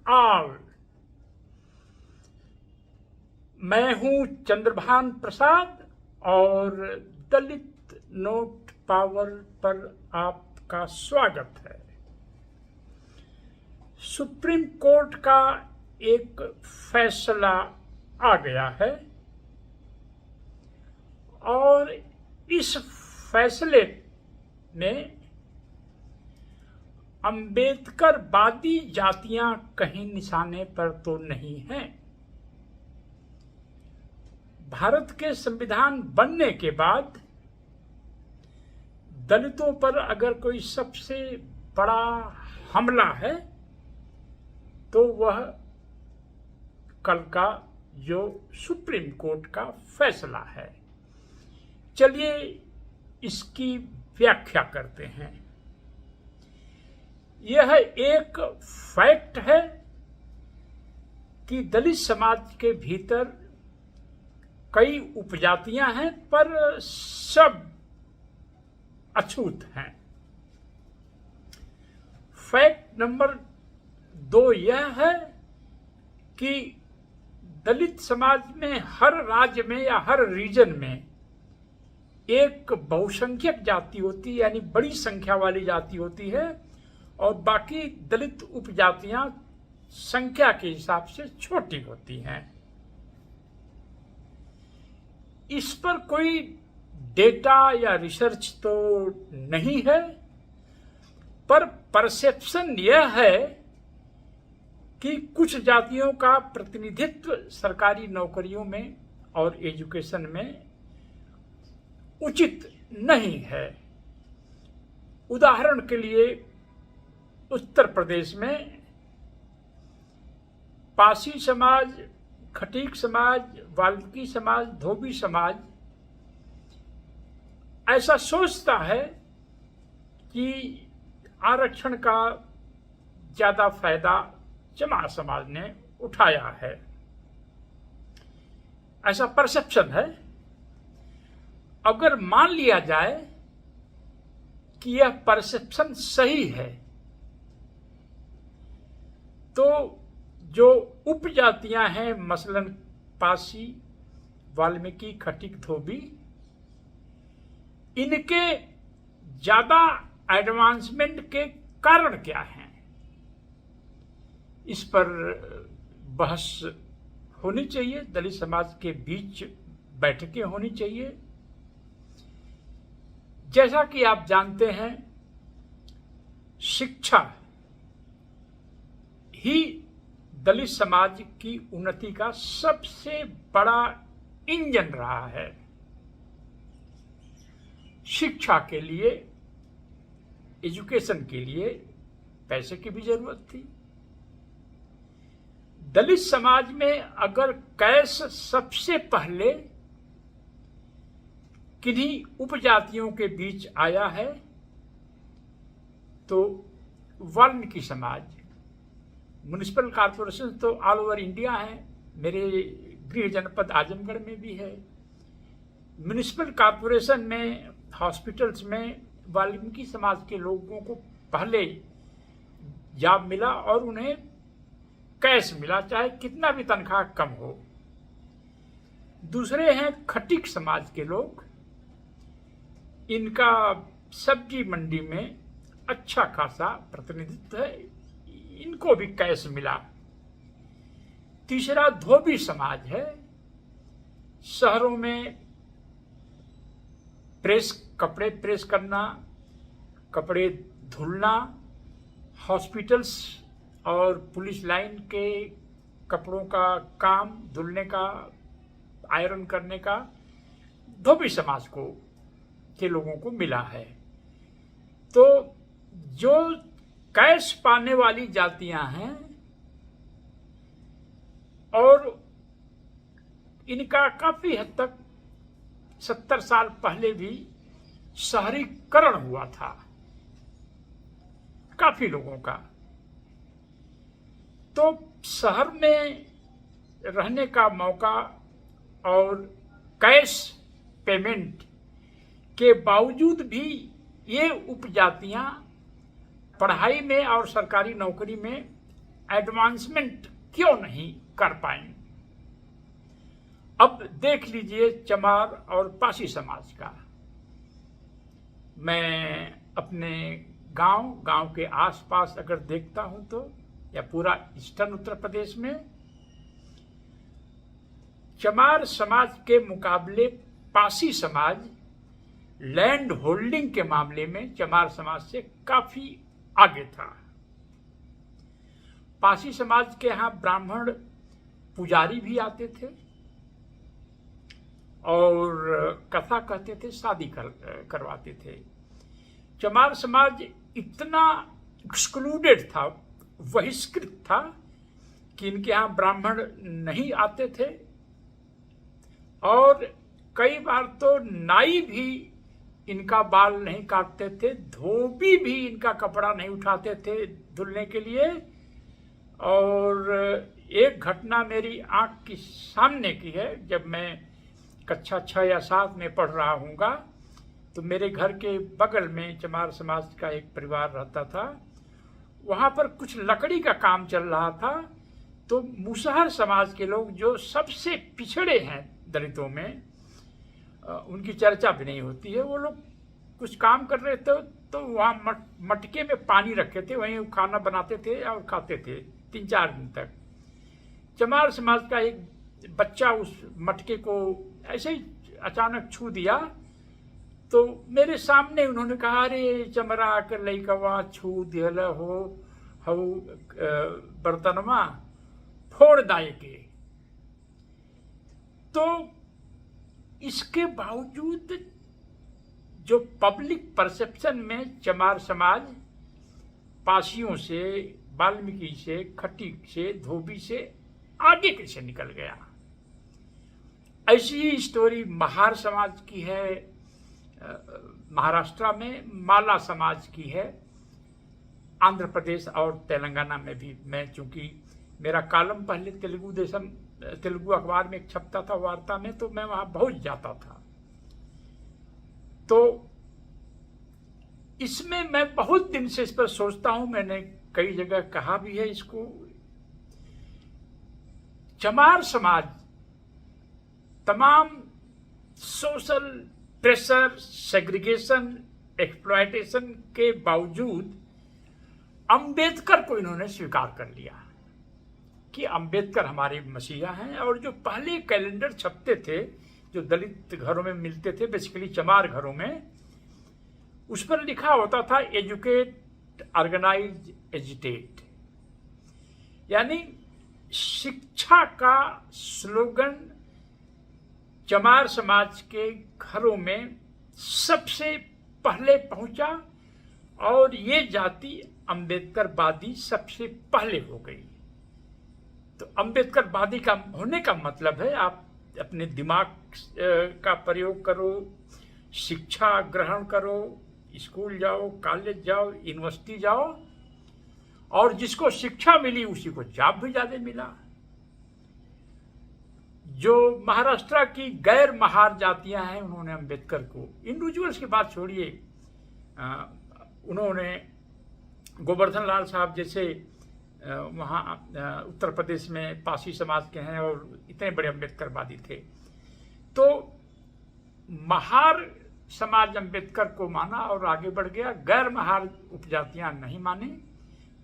All. मैं हूं चंद्रभान प्रसाद और दलित नोट पावर पर आपका स्वागत है। सुप्रीम कोर्ट का एक फैसला आ गया है और इस फैसले में अंबेडकरवादी जातियां कहीं निशाने पर तो नहीं हैं। भारत के संविधान बनने के बाद दलितों पर अगर कोई सबसे बड़ा हमला है तो वह कल का जो सुप्रीम कोर्ट का फैसला है। चलिए इसकी व्याख्या करते हैं। यह एक फैक्ट है कि दलित समाज के भीतर कई उपजातियां हैं पर सब अछूत हैं। फैक्ट नंबर 2 यह है कि दलित समाज में हर राज्य में या हर रीजन में एक बहुसंख्यक जाति होती है, यानी बड़ी संख्या वाली जाति होती है, और बाकी दलित उपजातियां संख्या के हिसाब से छोटी होती हैं। इस पर कोई डेटा या रिसर्च तो नहीं है, पर परसेप्शन यह है कि कुछ जातियों का प्रतिनिधित्व सरकारी नौकरियों में और एजुकेशन में उचित नहीं है। उदाहरण के लिए उत्तर प्रदेश में पासी समाज, खटीक समाज, वाल्मीकि समाज, धोबी समाज ऐसा सोचता है कि आरक्षण का ज्यादा फायदा चमार समाज ने उठाया है। ऐसा परसेप्शन है। अगर मान लिया जाए कि यह परसेप्शन सही है तो जो उपजातियां हैं, मसलन पासी, वाल्मीकि, खटीक, धोबी, इनके ज्यादा एडवांसमेंट के कारण क्या हैं, इस पर बहस होनी चाहिए। दलित समाज के बीच बैठकें होनी चाहिए। जैसा कि आप जानते हैं, शिक्षा ही दलित समाज की उन्नति का सबसे बड़ा इंजन रहा है। शिक्षा के लिए, एजुकेशन के लिए पैसे की भी जरूरत थी। दलित समाज में अगर कैश सबसे पहले किन्हीं उपजातियों के बीच आया है तो वाल्मीकि समाज। म्युनिसिपल कॉर्पोरेशन तो ऑल ओवर इंडिया है, मेरे गृह जनपद आजमगढ़ में भी है। म्युनिसिपल कॉर्पोरेशन में, हॉस्पिटल्स में वाल्मीकि समाज के लोगों को पहले जॉब मिला और उन्हें कैश मिला, चाहे कितना भी तनख्वाह कम हो। दूसरे हैं खटीक समाज के लोग। इनका सब्जी मंडी में अच्छा खासा प्रतिनिधित्व है, इनको भी कैश मिला। तीसरा धोबी समाज है। शहरों में कपड़े प्रेस करना, कपड़े धुलना, हॉस्पिटल्स और पुलिस लाइन के कपड़ों का काम, धुलने का, आयरन करने का धोबी समाज के लोगों को मिला है। तो जो कैश पाने वाली जातियां हैं और इनका काफी हद तक 70 साल पहले भी शहरीकरण हुआ था काफी लोगों का, तो शहर में रहने का मौका और कैश पेमेंट के बावजूद भी ये उपजातियां पढ़ाई में और सरकारी नौकरी में एडवांसमेंट क्यों नहीं कर पाए। अब देख लीजिए चमार और पासी समाज का। मैं अपने गांव के आसपास अगर देखता हूं तो, या पूरा ईस्टर्न उत्तर प्रदेश में, चमार समाज के मुकाबले पासी समाज लैंड होल्डिंग के मामले में चमार समाज से काफी आगे था। पासी समाज के यहां ब्राह्मण पुजारी भी आते थे और कथा कहते थे, शादी करवाते थे। चमार समाज इतना एक्सक्लूडेड था, बहिष्कृत था कि इनके यहाँ ब्राह्मण नहीं आते थे और कई बार तो नाई भी इनका बाल नहीं काटते थे, धोबी भी इनका कपड़ा नहीं उठाते थे धुलने के लिए। और एक घटना मेरी आंख के सामने की है। जब मैं कक्षा 6 या 7 में पढ़ रहा हूँगा तो मेरे घर के बगल में चमार समाज का एक परिवार रहता था। वहाँ पर कुछ लकड़ी का काम चल रहा था, तो मुसहर समाज के लोग जो सबसे पिछड़े हैं दलितों में, उनकी चर्चा भी नहीं होती है। वो लोग कुछ काम कर रहे थे तो वहाँ मटके में पानी रखे थे, वहीं खाना बनाते थे और खाते थे 3-4 दिन तक। चमार समाज का एक बच्चा उस मटके को ऐसे ही अचानक छू दिया तो मेरे सामने उन्होंने कहा, अरे चमरा कर लइकवा छू दियल हो बर्तनमा फोड़ दाए के। तो इसके बावजूद जो पब्लिक परसेप्शन में चमार समाज पासियों से, वाल्मीकि से, खट्टिक से, धोबी से आगे कैसे निकल गया। ऐसी ही स्टोरी महार समाज की है, महाराष्ट्र में माला समाज की है, आंध्र प्रदेश और तेलंगाना में भी। मैं चूंकि मेरा कॉलम पहले तेलुगु अखबार में छपता था वार्ता में, तो मैं वहां बहुत जाता था। तो इसमें मैं बहुत दिन से इस पर सोचता हूं, मैंने कई जगह कहा भी है इसको। चमार समाज तमाम सोशल प्रेशर, सेग्रीगेशन, एक्सप्लॉयटेशन के बावजूद अंबेडकर को इन्होंने स्वीकार कर लिया कि अंबेडकर हमारे मसीहा हैं। और जो पहले कैलेंडर छपते थे जो दलित घरों में मिलते थे, बेसिकली चमार घरों में, उस पर लिखा होता था एजुकेट, ऑर्गेनाइज, एजिटेट, यानी शिक्षा का स्लोगन चमार समाज के घरों में सबसे पहले पहुंचा और ये जाति अंबेडकरवादी सबसे पहले हो गई। तो अंबेडकरवादी का होने का मतलब है आप अपने दिमाग का प्रयोग करो, शिक्षा ग्रहण करो, स्कूल जाओ, कॉलेज जाओ, यूनिवर्सिटी जाओ, और जिसको शिक्षा मिली उसी को जॉब भी ज्यादा मिला। जो महाराष्ट्र की गैर महार जातियां हैं उन्होंने अंबेडकर को, इंडिविजुअल्स की बात छोड़िए, उन्होंने गोवर्धन लाल साहब जैसे वहाँ उत्तर प्रदेश में पासी समाज के हैं और इतने बड़े अंबेडकरवादी थे। तो महार समाज अंबेडकर को माना और आगे बढ़ गया, गैर महार उपजातियां नहीं माने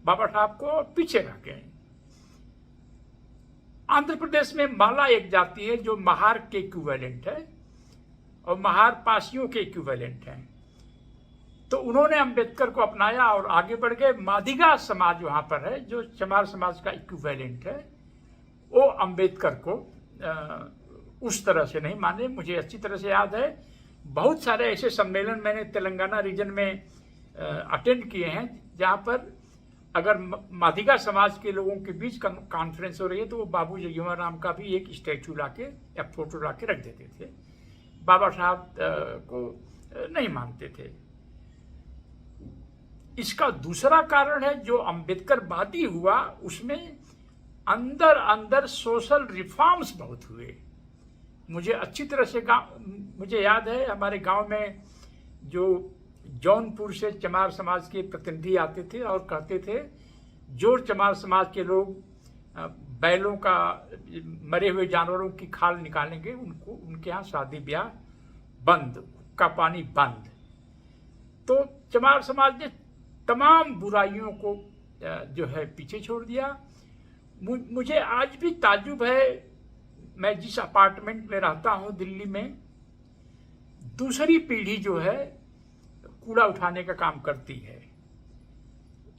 बाबा साहब को और पीछे रह गए। आंध्र प्रदेश में माला एक जाति है जो महार के इक्विवेलेंट है और महार पासियों के इक्विवेलेंट है। तो उन्होंने अंबेडकर को अपनाया और आगे बढ़ गए। मादिगा समाज वहां पर है जो चमार समाज का इक्विवेलेंट है, वो अंबेडकर को उस तरह से नहीं माने। मुझे अच्छी तरह से याद है, बहुत सारे ऐसे सम्मेलन मैंने तेलंगाना रीजन में अटेंड किए हैं जहां पर अगर मादिगा समाज के लोगों के बीच कॉन्फ्रेंस हो रही है तो वो बाबू जगजीवन राम का भी एक स्टैचू लाके या फोटो लाके रख देते थे। बाबा साहब को नहीं मानते थे। इसका दूसरा कारण है जो अंबेडकरवादी हुआ उसमें अंदर अंदर सोशल रिफॉर्म्स बहुत हुए। मुझे अच्छी तरह से मुझे याद है हमारे गांव में जो जौनपुर से चमार समाज के प्रतिनिधि आते थे और कहते थे जोर चमार समाज के लोग बैलों का, मरे हुए जानवरों की खाल निकालेंगे, उनको उनके यहाँ शादी ब्याह बंद, का पानी बंद। तो चमार समाज ने तमाम बुराइयों को जो है पीछे छोड़ दिया। मुझे आज भी ताज्जुब है, मैं जिस अपार्टमेंट में रहता हूँ दिल्ली में, दूसरी पीढ़ी जो है कूड़ा उठाने का काम करती है।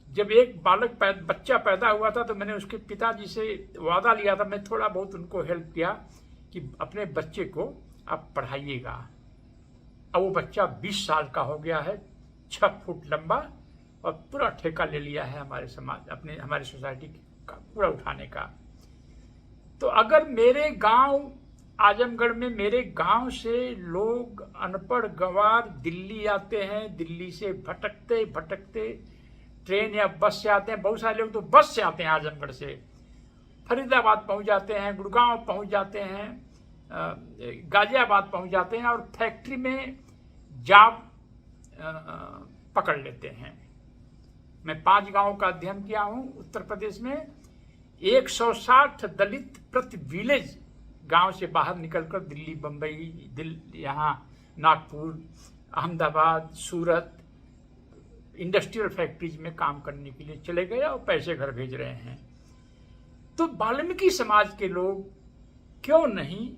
जब एक बच्चा पैदा हुआ था तो मैंने उसके पिताजी से वादा लिया था, मैं थोड़ा बहुत उनको हेल्प किया कि अपने बच्चे को आप पढ़ाइएगा। अब वो बच्चा 20 साल का हो गया है, 6 फुट लंबा, और पूरा ठेका ले लिया है हमारी सोसाइटी का कूड़ा उठाने का। तो अगर मेरे गांव आजमगढ़ में, मेरे गांव से लोग अनपढ़ गंवार दिल्ली आते हैं, दिल्ली से भटकते भटकते ट्रेन या बस से आते हैं, बहुत सारे लोग तो बस से आते हैं आजमगढ़ से, फरीदाबाद पहुंच जाते हैं, गुड़गांव पहुंच जाते हैं, गाजियाबाद पहुंच जाते हैं और फैक्ट्री में जॉब पकड़ लेते हैं। मैं 5 गांवों का अध्ययन किया हूं उत्तर प्रदेश में। 160 दलित प्रति विलेज गांव से बाहर निकलकर दिल्ली, बम्बई, यहाँ नागपुर, अहमदाबाद, सूरत इंडस्ट्रियल फैक्ट्रीज में काम करने के लिए चले गए और पैसे घर भेज रहे हैं। तो वाल्मीकि समाज के लोग क्यों नहीं,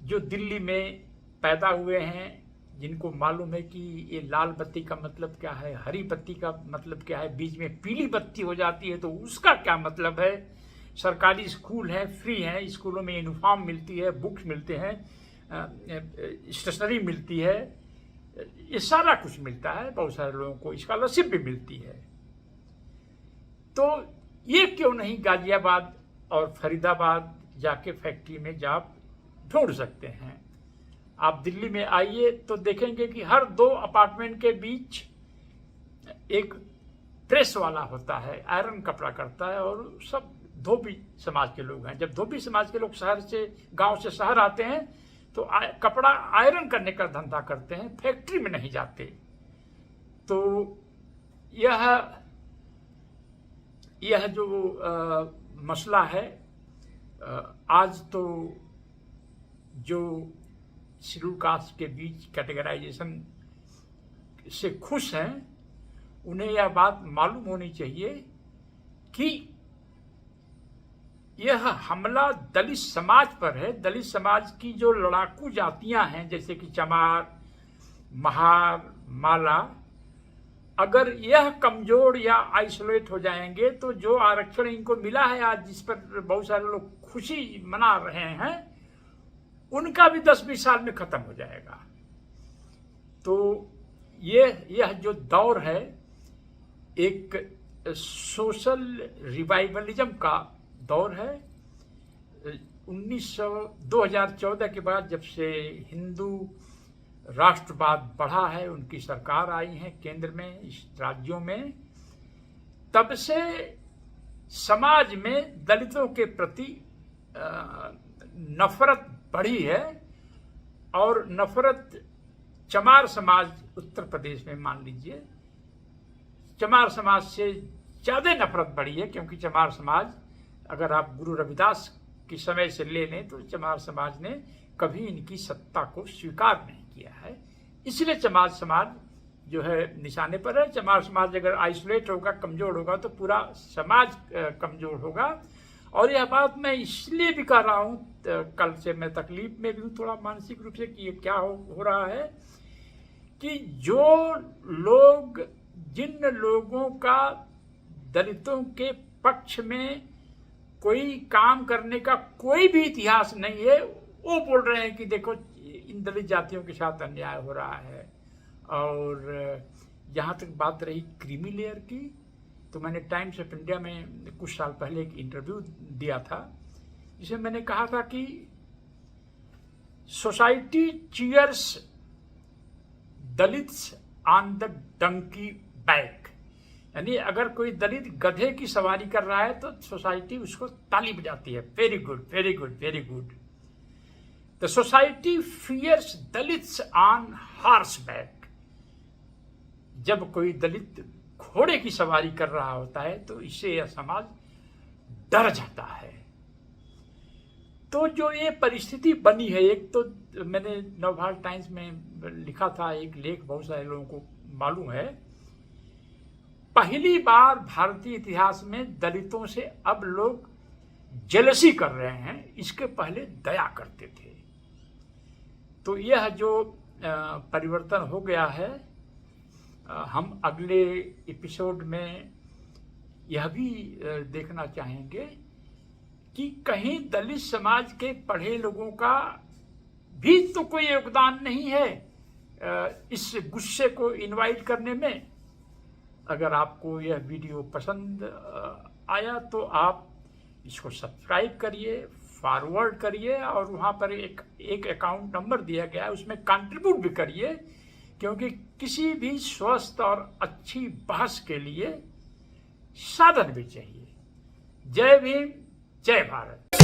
जो दिल्ली में पैदा हुए हैं, जिनको मालूम है कि ये लाल बत्ती का मतलब क्या है, हरी बत्ती का मतलब क्या है, बीच में पीली बत्ती हो जाती है तो उसका क्या मतलब है, सरकारी स्कूल है, फ्री है, स्कूलों में यूनिफॉर्म मिलती है, बुक्स मिलते हैं, स्टेशनरी मिलती है, ये सारा कुछ मिलता है, बहुत सारे लोगों को स्कॉलरशिप भी मिलती है। तो ये क्यों नहीं गाजियाबाद और फरीदाबाद जाके फैक्ट्री में जॉब ढूंढ सकते हैं। आप दिल्ली में आइए तो देखेंगे कि हर 2 अपार्टमेंट के बीच एक प्रेस वाला होता है, आयरन कपड़ा करता है, और सब धोबी समाज के लोग हैं। जब धोबी समाज के लोग शहर से, गांव से शहर आते हैं तो कपड़ा आयरन करने का धंधा करते हैं, फैक्ट्री में नहीं जाते। तो यह जो मसला है, आज तो जो शेड्यूल कास्ट के बीच कैटेगराइजेशन से खुश हैं, उन्हें यह बात मालूम होनी चाहिए कि यह हमला दलित समाज पर है। दलित समाज की जो लड़ाकू जातियां हैं, जैसे कि चमार, महार, माला, अगर यह कमजोर या आइसोलेट हो जाएंगे तो जो आरक्षण इनको मिला है आज, जिस पर बहुत सारे लोग खुशी मना रहे हैं, उनका भी 10-20 साल में खत्म हो जाएगा। तो यह जो दौर है, एक सोशल रिवाइवलिज्म का दौर है। 2014 के बाद जब से हिंदू राष्ट्रवाद बढ़ा है, उनकी सरकार आई है केंद्र में, इस राज्यों में, तब से समाज में दलितों के प्रति नफरत बढ़ी है। और नफरत चमार समाज उत्तर प्रदेश में, मान लीजिए, चमार समाज से ज्यादा नफरत बढ़ी है, क्योंकि चमार समाज, अगर आप गुरु रविदास के समय से ले लें तो चमार समाज ने कभी इनकी सत्ता को स्वीकार नहीं किया है। इसलिए चमार समाज जो है निशाने पर है। चमार समाज अगर आइसोलेट होगा, कमजोर होगा, तो पूरा समाज कमजोर होगा। और यह बात मैं इसलिए भी कर रहा हूँ, कल से मैं तकलीफ में भी हूँ थोड़ा मानसिक रूप से, कि ये क्या हो रहा है कि जिन लोगों का दलितों के पक्ष में कोई काम करने का कोई भी इतिहास नहीं है, वो बोल रहे हैं कि देखो इन दलित जातियों के साथ अन्याय हो रहा है। और जहाँ तक बात रही क्रीमी लेयर की, तो मैंने टाइम्स ऑफ इंडिया में कुछ साल पहले एक इंटरव्यू दिया था, जिसमें मैंने कहा था कि society cheers Dalits on the donkey back, यानी अगर कोई दलित गधे की सवारी कर रहा है तो सोसाइटी उसको ताली बजाती है, very good, very good, very good. The society fears Dalits on horse back, जब कोई दलित घोड़े की सवारी कर रहा होता है तो इससे यह समाज डर जाता है। तो जो ये परिस्थिति बनी है, एक तो मैंने नवभारत टाइम्स में लिखा था एक लेख, बहुत सारे लोगों को मालूम है, पहली बार भारतीय इतिहास में दलितों से अब लोग जेलसी कर रहे हैं, इसके पहले दया करते थे। तो यह जो परिवर्तन हो गया है, हम अगले एपिसोड में यह भी देखना चाहेंगे कि कहीं दलित समाज के पढ़े लोगों का भी तो कोई योगदान नहीं है इस गुस्से को इनवाइट करने में। अगर आपको यह वीडियो पसंद आया तो आप इसको सब्सक्राइब करिए, फॉरवर्ड करिए, और वहाँ पर एक अकाउंट नंबर दिया गया है, उसमें कंट्रीब्यूट भी करिए, क्योंकि किसी भी स्वस्थ और अच्छी बहस के लिए साधन भी चाहिए। जय भीम, जय भारत।